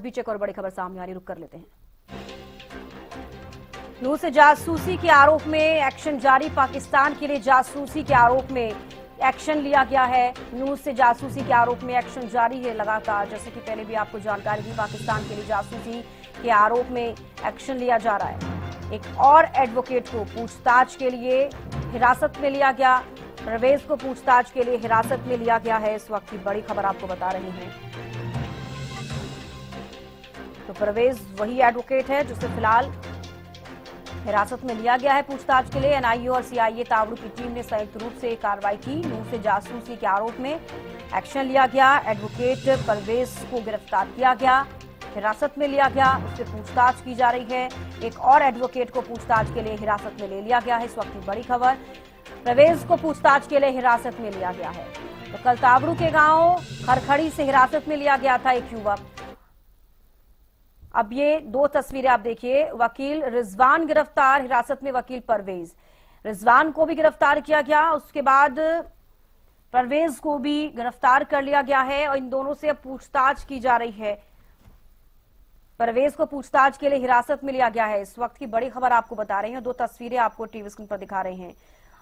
बीच एक और बड़ी खबर सामने आ रही, रुक कर लेते हैं। नूह से जासूसी के आरोप में एक्शन जारी। पाकिस्तान के लिए जासूसी के आरोप में एक्शन लिया गया है। नूह से जासूसी के आरोप में एक्शन जारी है लगातार। जैसे कि पहले भी आपको जानकारी दी, पाकिस्तान के लिए जासूसी के आरोप में एक्शन लिया जा रहा है। एक और एडवोकेट को पूछताछ के लिए हिरासत में लिया गया। परवेज को पूछताछ के लिए हिरासत में लिया गया है। इस वक्त की बड़ी खबर आपको बता रहे हैं। तो परवेज वही एडवोकेट है जिसे फिलहाल हिरासत में लिया गया है पूछताछ के लिए। एनआईए और सीआईए तावड़ू की टीम ने संयुक्त रूप से कार्रवाई की। नूह से जासूसी के आरोप में एक्शन लिया गया। एडवोकेट परवेज को गिरफ्तार किया गया, हिरासत में लिया गया, उससे पूछताछ की जा रही है। एक और एडवोकेट को पूछताछ के लिए हिरासत में ले लिया गया है। इस वक्त की बड़ी खबर, परवेज को पूछताछ के लिए हिरासत में लिया गया है। तो कल तावड़ू के गांव खरखड़ी से हिरासत में लिया गया था एक युवक। अब ये दो तस्वीरें आप देखिए। वकील रिजवान गिरफ्तार, हिरासत में वकील परवेज। रिजवान को भी गिरफ्तार किया गया, उसके बाद परवेज को भी गिरफ्तार कर लिया गया है और इन दोनों से अब पूछताछ की जा रही है। परवेज को पूछताछ के लिए हिरासत में लिया गया है। इस वक्त की बड़ी खबर आपको बता रहे हैं, दो तस्वीरें आपको टीवी स्क्रीन पर दिखा रहे हैं।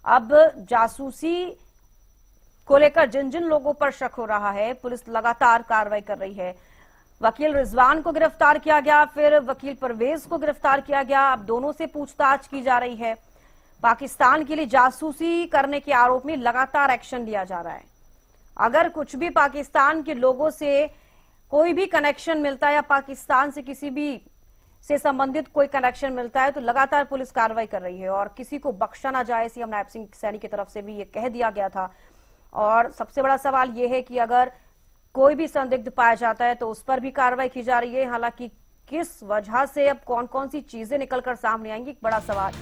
अब जासूसी को लेकर जिन जिन लोगों पर शक हो रहा है, पुलिस लगातार कार्रवाई कर रही है। वकील रिजवान को गिरफ्तार किया गया, फिर वकील परवेज को गिरफ्तार किया गया। अब दोनों से पूछताछ की जा रही है। पाकिस्तान के लिए जासूसी करने के आरोप में लगातार एक्शन लिया जा रहा है। अगर कुछ भी पाकिस्तान के लोगों से कोई भी कनेक्शन मिलता है या पाकिस्तान से किसी भी से संबंधित कोई कनेक्शन मिलता है तो लगातार पुलिस कार्रवाई कर रही है और किसी को बख्शा ना जाए, सीएम नायब सिंह सैनी की तरफ से भी ये कह दिया गया था। और सबसे बड़ा सवाल ये है कि अगर कोई भी संदिग्ध पाया जाता है तो उस पर भी कार्रवाई की जा रही है। हालांकि किस वजह से अब कौन कौन सी चीजें निकलकर सामने आएंगी, एक बड़ा सवाल।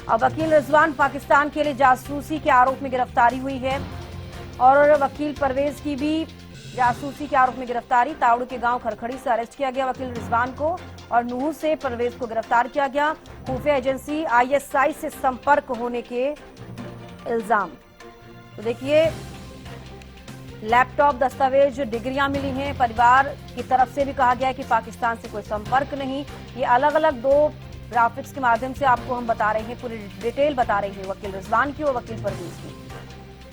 अब वकील रिजवान पाकिस्तान के लिए जासूसी के आरोप में गिरफ्तारी हुई है और वकील परवेज की भी जासूसी के आरोप में गिरफ्तारी। तावड़ू के गांव खरखड़ी से अरेस्ट किया गया वकील रिजवान को और नूह से परवेज को गिरफ्तार किया गया। खुफिया एजेंसी आईएसआई से संपर्क होने के इल्जाम। तो देखिए, लैपटॉप, दस्तावेज, डिग्रियां मिली हैं। परिवार की तरफ से भी कहा गया है कि पाकिस्तान से कोई संपर्क नहीं। ये अलग अलग दो ग्राफिक्स के माध्यम से आपको हम बता रहे हैं, पूरी डिटेल बता रहे हैं वकील रिजवान की और वकील परवेज की।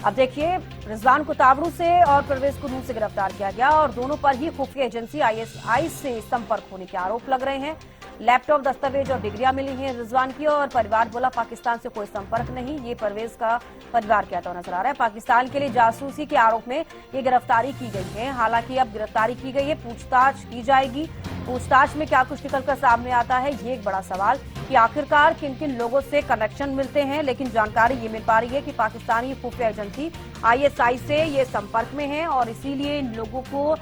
अब देखिए, रिजवान को तावड़ू से और परवेज को नूह से गिरफ्तार किया गया और दोनों पर ही खुफिया एजेंसी आईएसआई से संपर्क होने के आरोप लग रहे हैं। लैपटॉप, दस्तावेज और डिग्रियां मिली हैं रिजवान की और परिवार बोला पाकिस्तान से कोई संपर्क नहीं। ये परवेज का परिवार कहता हुआ नजर आ रहा है। पाकिस्तान के लिए जासूसी के आरोप में ये गिरफ्तारी की गई है। हालांकि अब गिरफ्तारी की गई है, पूछताछ की जाएगी। पूछताछ में क्या कुछ निकलकर सामने आता है, ये एक बड़ा सवाल कि आखिरकार किन किन लोगों से कनेक्शन मिलते हैं। लेकिन जानकारी ये मिल पा रही है कि पाकिस्तानी खुफिया एजेंसी आईएसआई से ये संपर्क में है और इसीलिए इन लोगों को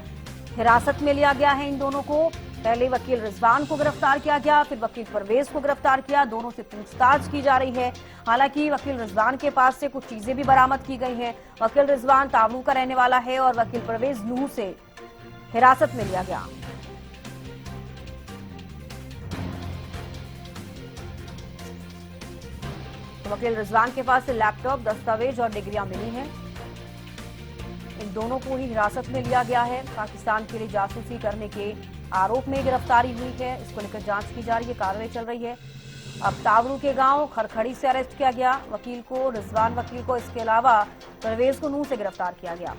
हिरासत में लिया गया है। इन दोनों को पहले वकील रिजवान को गिरफ्तार किया गया, फिर वकील परवेज को गिरफ्तार किया। दोनों से पूछताछ की जा रही है। हालांकि वकील रिजवान के पास से कुछ चीजें भी बरामद की गई हैं। वकील रिजवान तावड़ू का रहने वाला है और वकील परवेज नूह से हिरासत में लिया गया। तो वकील रिजवान के पास से लैपटॉप, दस्तावेज और डिग्रियां मिली हैं। इन दोनों को ही हिरासत में लिया गया है। पाकिस्तान के लिए जासूसी करने के आरोप में गिरफ्तारी हुई है। इसको लेकर जांच की जा रही है, कार्रवाई चल रही है। अब तावड़ू के गांव खरखड़ी से अरेस्ट किया गया वकील को, रिजवान वकील को। इसके अलावा परवेज को नूह से गिरफ्तार किया गया।